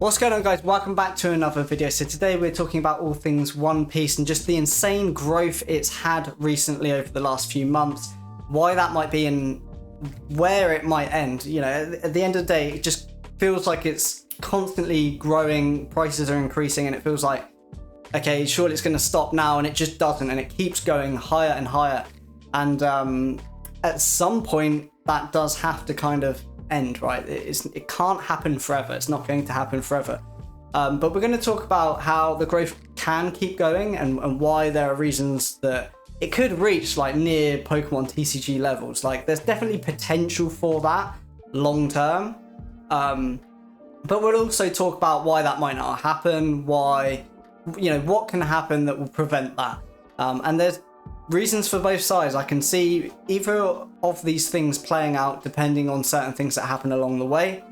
What's going on, guys? Welcome back to another video. So today we're talking about all things One Piece and just the insane growth it's had recently over the last few months, why that might be and where it might end. You know, at the end of the day, it just feels like it's constantly growing, prices are increasing, and it feels like, okay, surely it's going to stop now, and it just doesn't, and it keeps going higher and higher. And at some point, that does have to kind of end, right? It can't happen forever. It's not going to happen forever. But we're going to talk about how the growth can keep going and why there are reasons that it could reach like near Pokemon TCG levels. Like there's definitely potential for that long term. But we'll also talk about why that might not happen, why, you know, what can happen that will prevent that. And there's reasons for both sides. I can see either of these things playing out depending on certain things that happen along the way.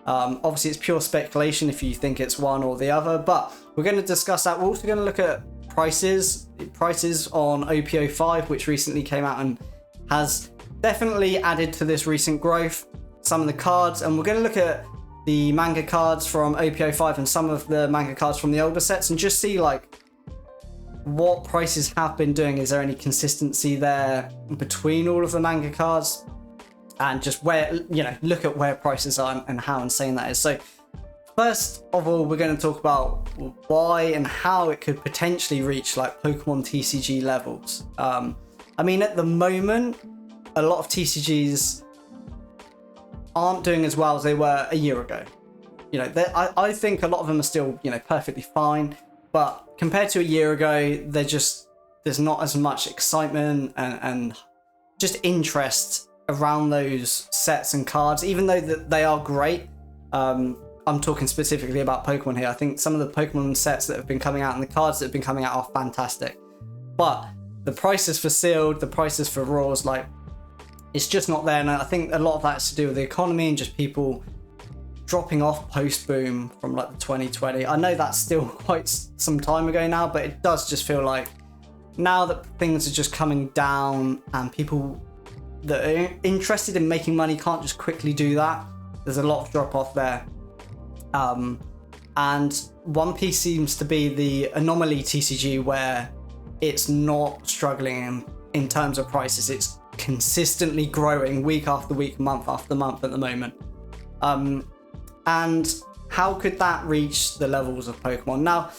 Obviously, it's pure speculation if you think it's one or the other, but we're going to discuss that. We're also going to look at prices on OP05, which recently came out and has definitely added to this recent growth. Some of the cards, and we're going to look at the manga cards from OP05 and some of the manga cards from the older sets and just see like what prices have been doing. Is there any consistency there between all of the manga cards, and just where, you know, look at where prices are and how insane that is. So first of all, we're going to talk about why and how it could potentially reach like Pokemon TCG levels. I mean, at the moment, a lot of TCGs aren't doing as well as they were a year ago. You know, I think a lot of them are still, you know, perfectly fine, but compared to a year ago, there's not as much excitement and just interest around those sets and cards, even though they are great. I'm talking specifically about Pokemon here. I think some of the Pokemon sets that have been coming out and the cards that have been coming out are fantastic. But the prices for sealed, the prices for raws, like, it's just not there. And I think a lot of that's to do with the economy and just people dropping off post-boom from like the 2020. I know that's still quite some time ago now, but it does just feel like now that things are just coming down and people that are interested in making money can't just quickly do that. There's a lot of drop-off there. And One Piece seems to be the anomaly TCG where it's not struggling in terms of prices. It's consistently growing week after week, month after month at the moment. And how could that reach the levels of Pokemon? Now,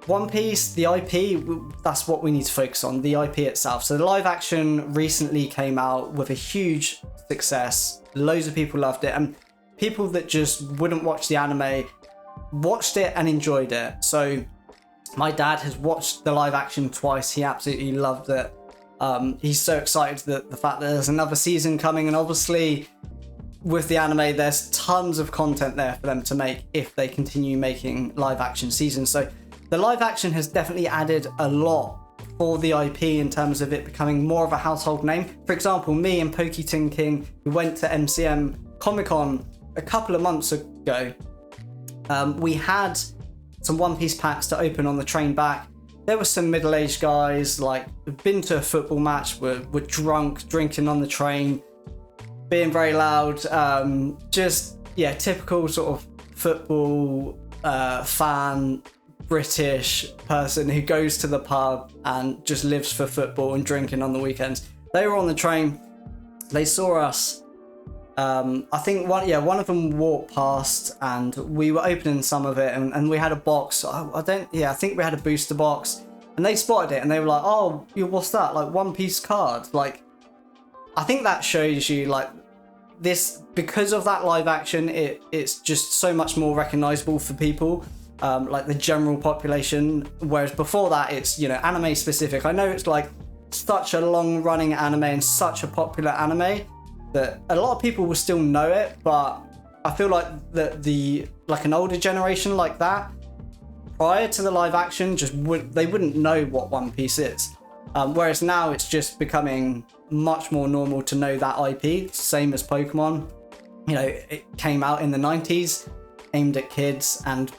One Piece, the IP, that's what we need to focus on, the IP itself. So the live action recently came out with a huge success. Loads of people loved it. And people that just wouldn't watch the anime watched it and enjoyed it. So my dad has watched the live action twice. He absolutely loved it. He's so excited that the fact that there's another season coming, and obviously with the anime, there's tons of content there for them to make if they continue making live action seasons. So the live action has definitely added a lot for the IP in terms of it becoming more of a household name. For example, me and Pokémon King, who went to MCM Comic-Con a couple of months ago, we had some One Piece packs to open on the train back. There were some middle-aged guys, like, been to a football match, were drunk, drinking on the train, being very loud, just, yeah, typical sort of football fan, British person who goes to the pub and just lives for football and drinking on the weekends. They were on the train, they saw us. I think one of them walked past and we were opening some of it, and we had a box. I think we had a booster box, and they spotted it and they were like, "Oh, what's that? Like One Piece card?" Like, I think that shows you like this, because of that live action, it's just so much more recognizable for people, like the general population. Whereas before that, it's, you know, anime specific. I know it's like such a long running anime and such a popular anime that a lot of people will still know it, but I feel like the like an older generation like that, prior to the live action, they wouldn't know what One Piece is. Whereas now it's just becoming much more normal to know that IP, same as Pokemon. You know, it came out in the 90s, aimed at kids, and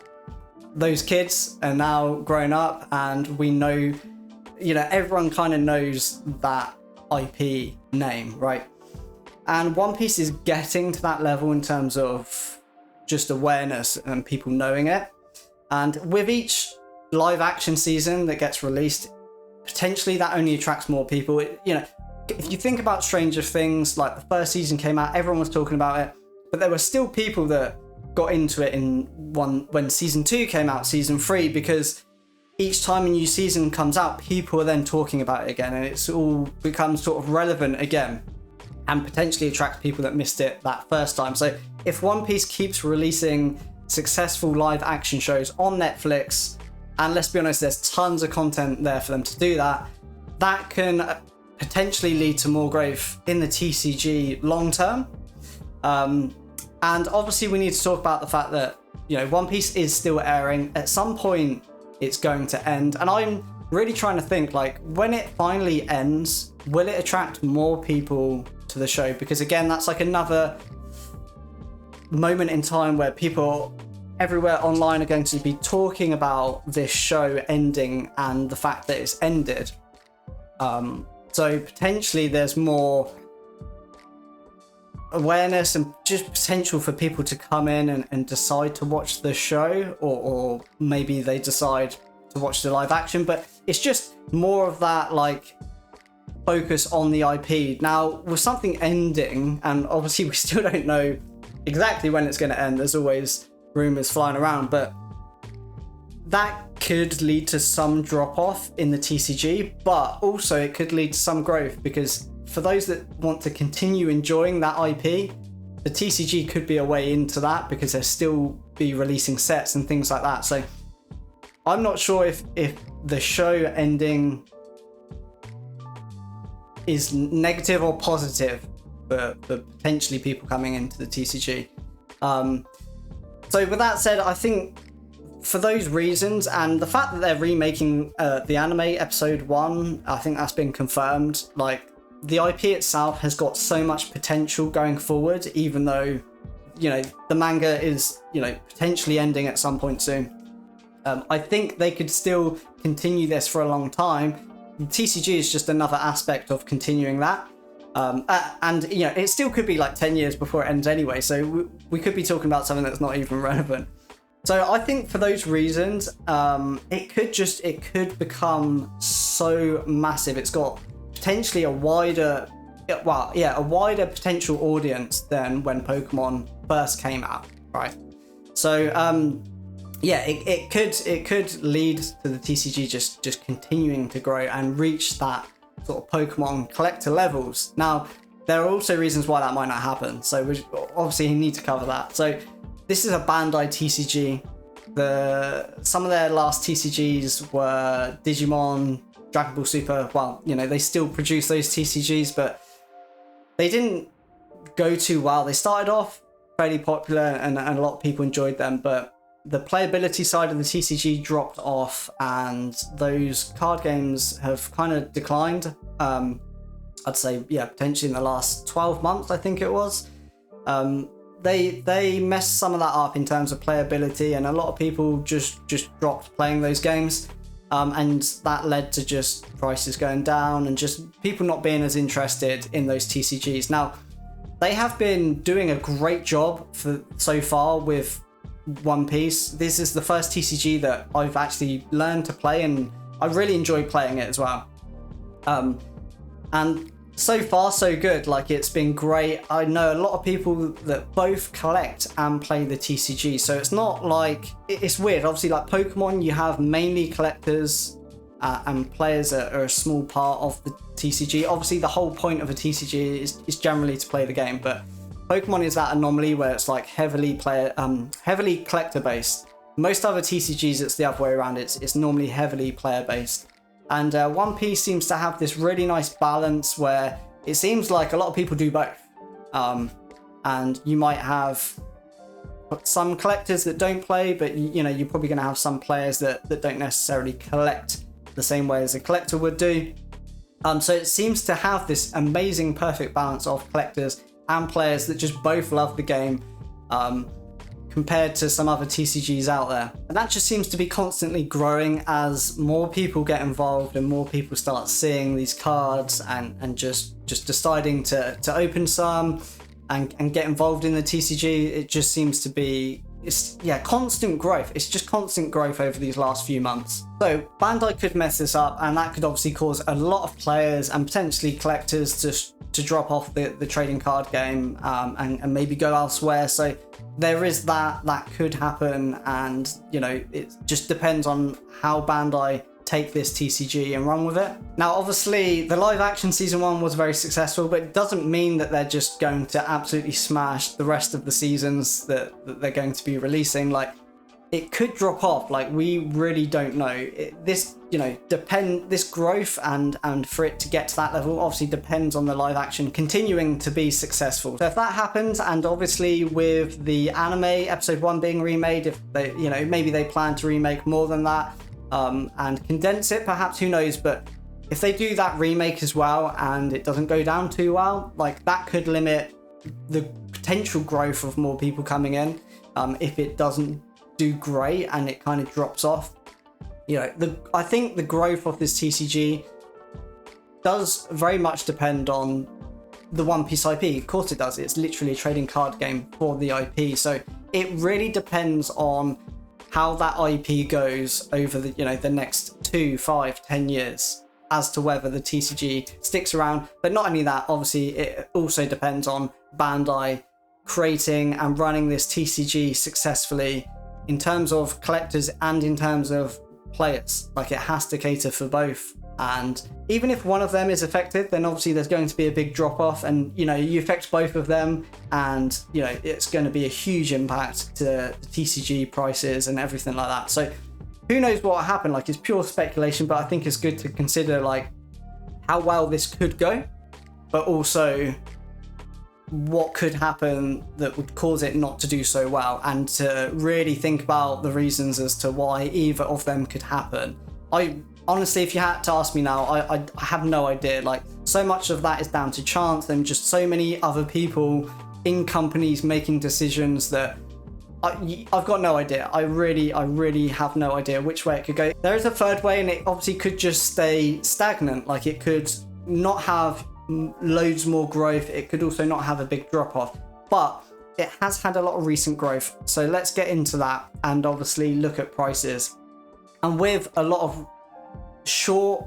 those kids are now grown up, and we know, you know, everyone kind of knows that IP name, right? And One Piece is getting to that level in terms of just awareness and people knowing it. And with each live action season that gets released, potentially that only attracts more people. If you think about Stranger Things, like the first season came out, everyone was talking about it, but there were still people that got into it when season 2 came out, season 3, because each time a new season comes out, people are then talking about it again, and it's all becomes sort of relevant again, and potentially attracts people that missed it that first time. So if One Piece keeps releasing successful live action shows on Netflix, and let's be honest, there's tons of content there for them to do that, that can potentially lead to more growth in the TCG long term. And obviously we need to talk about the fact that, One Piece is still airing. At some point it's going to end, and I'm really trying to think, like, when it finally ends, will it attract more people to the show? Because again, that's like another moment in time where people everywhere online are going to be talking about this show ending and the fact that it's ended. So potentially there's more awareness and just potential for people to come in and decide to watch the show, or maybe they decide to watch the live action, but it's just more of that, like, focus on the IP. Now, with something ending, and obviously we still don't know exactly when it's going to end, there's always rumors flying around, but that could lead to some drop off in the TCG, but also it could lead to some growth, because for those that want to continue enjoying that IP, the TCG could be a way into that, because they'll still be releasing sets and things like that. So I'm not sure if the show ending is negative or positive for potentially people coming into the TCG. So with that said, I think for those reasons, and the fact that they're remaking the anime episode 1, I think that's been confirmed. Like, the IP itself has got so much potential going forward, even though, the manga is, potentially ending at some point soon. I think they could still continue this for a long time. The TCG is just another aspect of continuing that. And, it still could be like 10 years before it ends anyway, so we could be talking about something that's not even relevant. So I think for those reasons, it could become so massive. It's got potentially a wider potential audience than when Pokemon first came out, right? So it could lead to the TCG just continuing to grow and reach that sort of Pokemon collector levels. Now, there are also reasons why that might not happen, so we obviously need to cover that. So this is a Bandai TCG. Some of their last TCGs were Digimon, Dragon Ball Super. Well, they still produce those TCGs, but they didn't go too well. They started off fairly popular and a lot of people enjoyed them, but the playability side of the TCG dropped off, and those card games have kind of declined. I'd say, potentially in the last 12 months, I think it was. They messed some of that up in terms of playability, and a lot of people just dropped playing those games. And that led to just prices going down and just people not being as interested in those TCGs. Now, they have been doing a great job so far with One Piece. This is the first TCG that I've actually learned to play, and I really enjoy playing it as well. And so far so good. Like, it's been great. I know a lot of people that both collect and play the TCG, so it's not like, it's weird. Obviously, like Pokemon, you have mainly collectors and players are a small part of the TCG. Obviously, the whole point of a TCG is generally to play the game, but Pokemon is that anomaly where it's like heavily collector based. Most other TCGs, it's the other way around. It's normally heavily player based. And One Piece seems to have this really nice balance where it seems like a lot of people do both. And you might have some collectors that don't play, but you're probably going to have some players that don't necessarily collect the same way as a collector would do. So it seems to have this amazing, perfect balance of collectors and players that just both love the game, compared to some other TCGs out there. And that just seems to be constantly growing as more people get involved and more people start seeing these cards and just deciding to open some and get involved in the TCG. It just seems to be, constant growth. It's just constant growth over these last few months. So Bandai could mess this up, and that could obviously cause a lot of players and potentially collectors to drop off the trading card game and maybe go elsewhere. So there is that could happen, and it just depends on how Bandai take this TCG and run with it. Now obviously the live action season 1 was very successful, but it doesn't mean that they're just going to absolutely smash the rest of the seasons that they're going to be releasing. Like, it could drop off. Like, we really don't know. This growth and for it to get to that level obviously depends on the live action continuing to be successful. So if that happens, and obviously with the anime episode 1 being remade, if they, maybe they plan to remake more than that, and condense it, perhaps, who knows. But if they do that remake as well and it doesn't go down too well, like, that could limit the potential growth of more people coming in. If it doesn't do great and it kind of drops off, I think the growth of this TCG does very much depend on the One Piece IP. Of course it does. It's literally a trading card game for the IP, so it really depends on how that IP goes over the next 2, 5, 10 years as to whether the TCG sticks around. But not only that, obviously it also depends on Bandai creating and running this TCG successfully in terms of collectors and in terms of players. Like, it has to cater for both, and even if one of them is affected, then obviously there's going to be a big drop off, and you affect both of them, and it's going to be a huge impact to the TCG prices and everything like that. So who knows what will happen. Like, it's pure speculation, but I think it's good to consider like how well this could go, but also what could happen that would cause it not to do so well, and to really think about the reasons as to why either of them could happen. Honestly, if you had to ask me now, I have no idea. Like, so much of that is down to chance, and just so many other people in companies making decisions that I've got no idea. I really have no idea which way it could go. There is a third way, and it obviously could just stay stagnant. Like, it could not have loads more growth. It could also not have a big drop off, but it has had a lot of recent growth. So let's get into that and obviously look at prices. And with a lot of short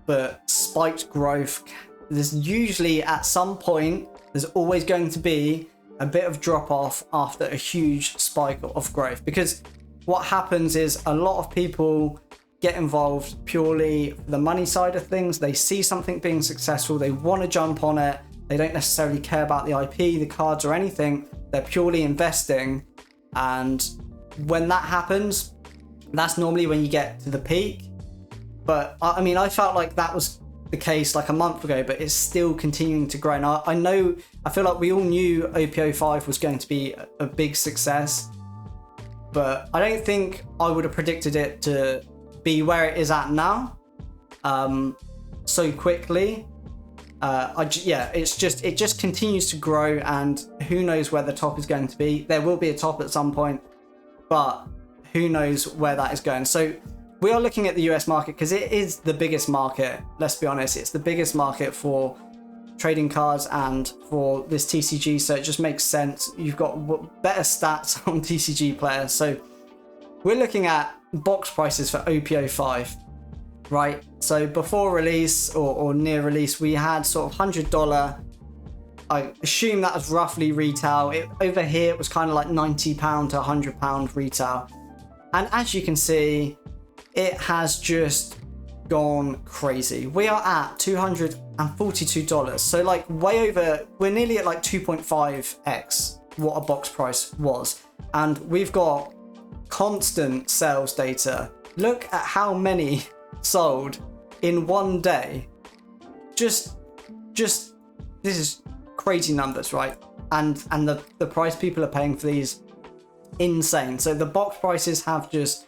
but spiked growth, there's usually at some point, there's always going to be a bit of drop off after a huge spike of growth, because what happens is a lot of people get involved purely for the money side of things. They see something being successful, they want to jump on it. They don't necessarily care about the IP, the cards, or anything. They're purely investing, and when that happens, that's normally when you get to the peak. But I mean, I felt like that was the case like a month ago, but it's still continuing to grow. And I feel like we all knew OPO5 was going to be a big success, but I don't think I would have predicted it to be where it is at now so quickly. It just continues to grow, and who knows where the top is going to be. There will be a top at some point, but who knows where that is going. So we are looking at the US market because it is the biggest market. Let's be honest, it's the biggest market for trading cards and for this TCG, so it just makes sense. You've got better stats on TCG players. So we're looking at box prices for OPO5, right? So before release or near release, we had sort of $100. I assume that was roughly retail. Over here, it was kind of like £90 to £100 retail. And as you can see, it has just gone crazy. We are at $242. So like way over, we're nearly at like 2.5x what a box price was. And we've got constant sales data. Look at how many sold in one day. Just this is crazy numbers, right? And the price people are paying for these, insane. So the box prices have just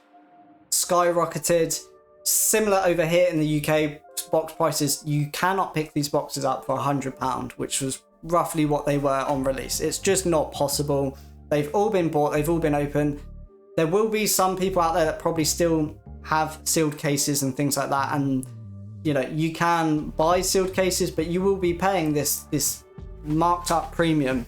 skyrocketed. Similar over here in the UK, box prices, you cannot pick these boxes up for £100, which was roughly what they were on release. It's just not possible. They've all been bought, they've all been open. There will be some people out there that probably still have sealed cases and things like that, and you can buy sealed cases, but you will be paying this marked up premium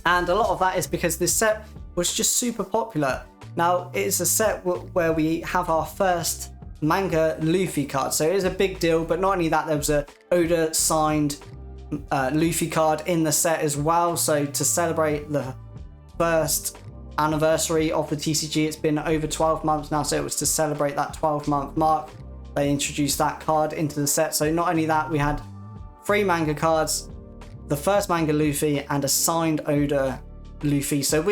And a lot of that is because this set was just super popular. Now, it is a set where we have our first manga Luffy card. So it is a big deal, but not only that, there was a Oda signed Luffy card in the set as well. So to celebrate the first anniversary of the TCG, it's been over 12 months now, so it was to celebrate that 12-month mark. They introduced that card into the set. So not only that, we had 3 manga cards, the first manga Luffy and a signed Oda Luffy. So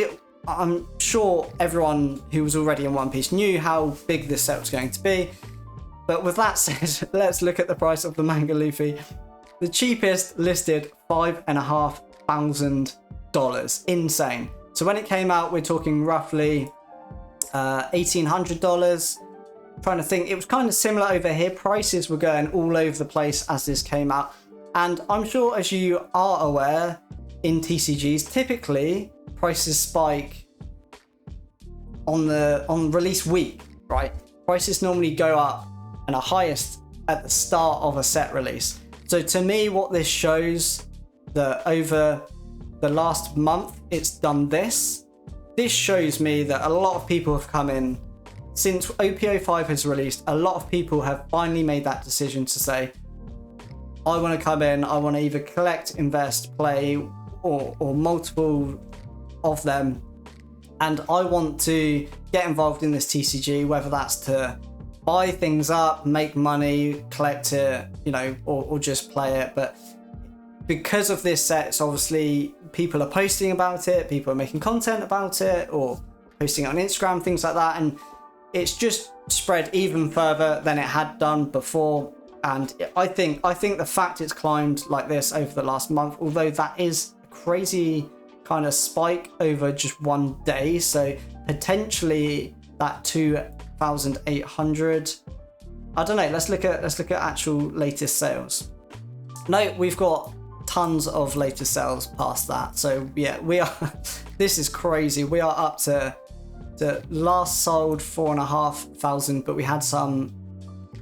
I'm sure everyone who was already in One Piece knew how big this set was going to be. But with that said, let's look at the price of the manga Luffy. The cheapest listed $5,500. Insane. So when it came out, we're talking roughly $1,800. Trying to think, it was kind of similar over here. Prices were going all over the place as this came out. And I'm sure, as you are aware, in TCGs, typically prices spike on release week, right? Prices normally go up and are highest at the start of a set release. So to me, what this shows, that over the last month it's done this. This shows me that a lot of people have come in since OPO5 has released. A lot of people have finally made that decision to say, I want to come in, I want to either collect, invest, play, or multiple of them, and I want to get involved in this TCG, whether that's to buy things up, make money, collect it, or just play it. But because of this set, it's obviously people are posting about it, people are making content about it, or posting it on Instagram, things like that, and it's just spread even further than it had done before. And I think the fact it's climbed like this over the last month, although that is a crazy kind of spike over just one day, so potentially that 2,800. I don't know. Let's look at actual latest sales. No, we've got tons of latest sales past that. So yeah, we are. This is crazy. We are up to last sold 4,500, but we had some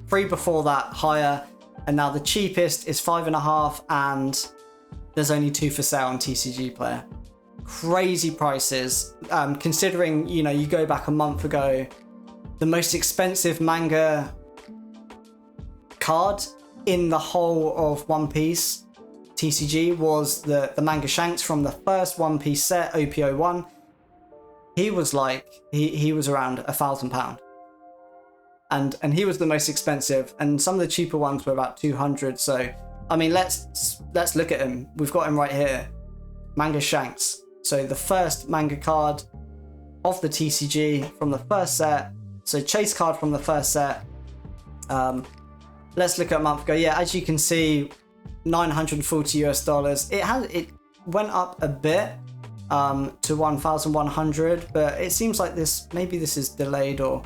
free before that higher, and now the cheapest is 5,500, and there's only 2 for sale on TCG Player. Crazy prices, considering you go back a month ago, the most expensive manga card in the whole of One Piece TCG was the manga Shanks from the first One Piece set, OPO1. He was he was around £1,000. And he was the most expensive, and some of the cheaper ones were about 200. So I mean, let's look at him. We've got him right here, manga Shanks. So the first manga card of the TCG from the first set. So chase card from the first set. Let's look at a month ago. Yeah, as you can see, $940. It went up a bit to 1,100, but it seems like maybe this is delayed, or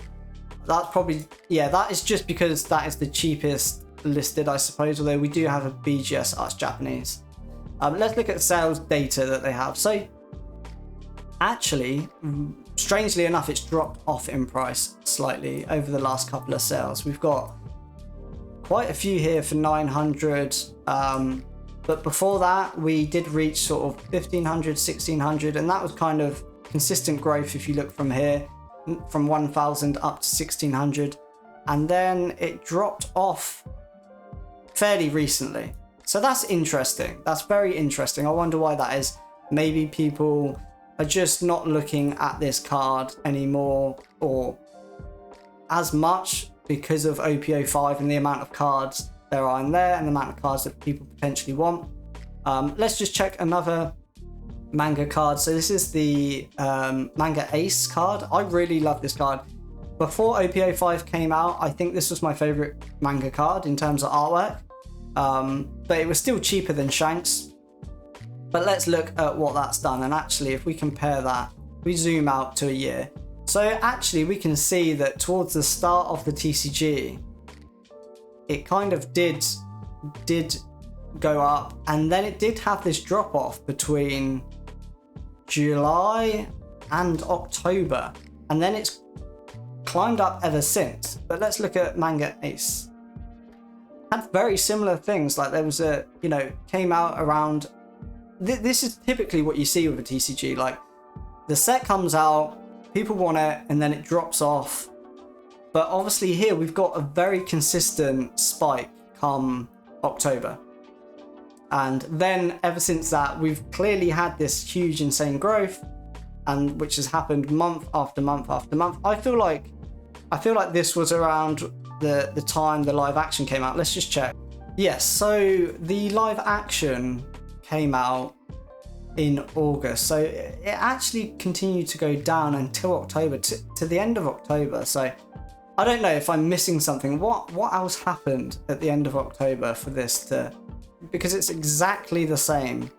that's probably, yeah, that is just because that is the cheapest listed, I suppose, although we do have a BGS Arts Japanese. Let's look at sales data that they have. So actually, strangely enough, it's dropped off in price slightly over the last couple of sales. We've got quite a few here for 900, but before that we did reach sort of 1,500, 1,600, and that was kind of consistent growth if you look from here, from 1,000 up to 1,600, and then it dropped off fairly recently. So that's interesting. That's very interesting. I wonder why that is. Maybe people are just not looking at this card anymore, or as much, because of OPO5 and the amount of cards there are in there and the amount of cards that people potentially want. Let's just check another manga card. So this is the manga Ace card. I really love this card. Before OPO5 came out, I think this was my favorite manga card in terms of artwork, but it was still cheaper than Shanks. But let's look at what that's done, and actually if we compare that, we zoom out to a year. So actually we can see that towards the start of the TCG, it kind of did go up, and then it did have this drop off between July and October, and then it's climbed up ever since. But let's look at manga Ace. Had very similar things, like there was came out around this is typically what you see with a TCG. Like, the set comes out, people want it, and then it drops off. But obviously here we've got a very consistent spike come October. And then ever since that, we've clearly had this huge, insane growth, and which has happened month after month after month. I feel like this was around the time the live action came out. Let's just check. Yes, so the live action came out in August. So it actually continued to go down until October, to the end of October. So I don't know if I'm missing something. What else happened at the end of October for this to... Because it's exactly the same.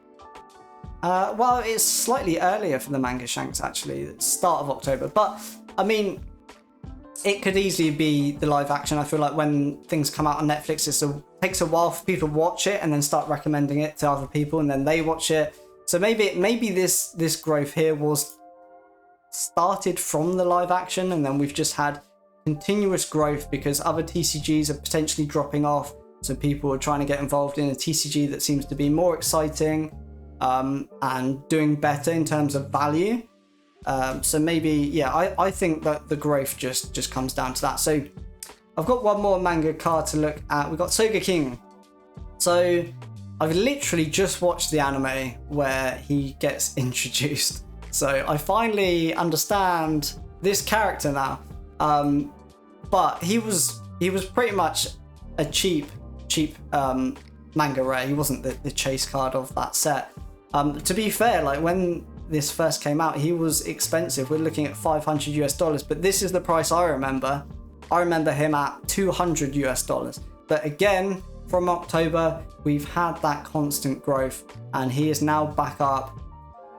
Well, it's slightly earlier for the manga shanks, actually. It's start of October. But, I mean, it could easily be the live action. I feel like when things come out on Netflix, it takes a while for people to watch it and then start recommending it to other people, and then they watch it. So maybe this growth here was started from the live action, and then we've just had continuous growth because other TCGs are potentially dropping off. So people are trying to get involved in a TCG that seems to be more exciting and doing better in terms of value. So maybe, yeah, I think that the growth just comes down to that. So I've got one more manga card to look at. We've got Soga King. So I've literally just watched the anime where he gets introduced. So I finally understand this character now. But he was pretty much a cheap manga rare. He wasn't the chase card of that set. To be fair, like when this first came out, he was expensive. We're looking at $500 but this is the price I remember. I remember him at $200. But again, from October, we've had that constant growth, and he is now back up.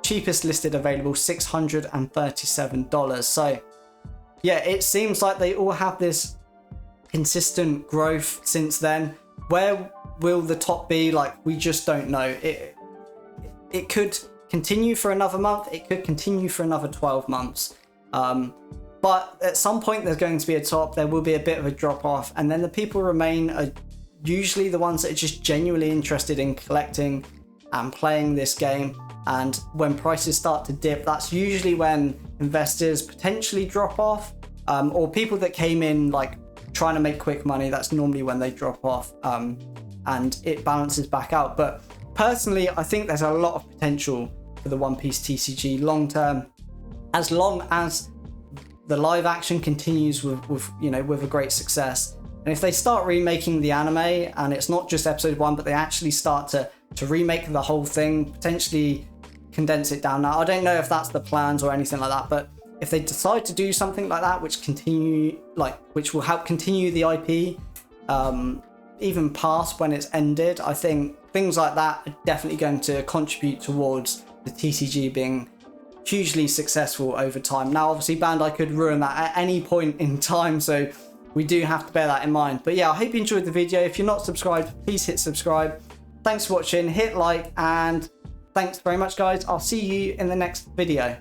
Cheapest listed available, $637. So yeah, it seems like they all have this consistent growth since then. Where will the top be? Like, we just don't know. It could continue for another month. It could continue for another 12 months. But at some point there's going to be a top. There will be a bit of a drop off, and then the people remain are usually the ones that are just genuinely interested in collecting and playing this game. And when prices start to dip, that's usually when investors potentially drop off, or people that came in like trying to make quick money. That's normally when they drop off, and it balances back out. But personally, I think there's a lot of potential for the One Piece TCG long term, as long as the live action continues with a great success. And if they start remaking the anime, and it's not just episode 1, but they actually start to remake the whole thing, potentially condense it down. Now, I don't know if that's the plans or anything like that, but if they decide to do something like that, which will help continue the IP, even past when it's ended, I think things like that are definitely going to contribute towards the TCG being hugely successful over time. Now, obviously, Bandai could ruin that at any point in time, so we do have to bear that in mind. But yeah, I hope you enjoyed the video. If you're not subscribed, please hit subscribe. Thanks for watching, hit like, and thanks very much, guys. I'll see you in the next video.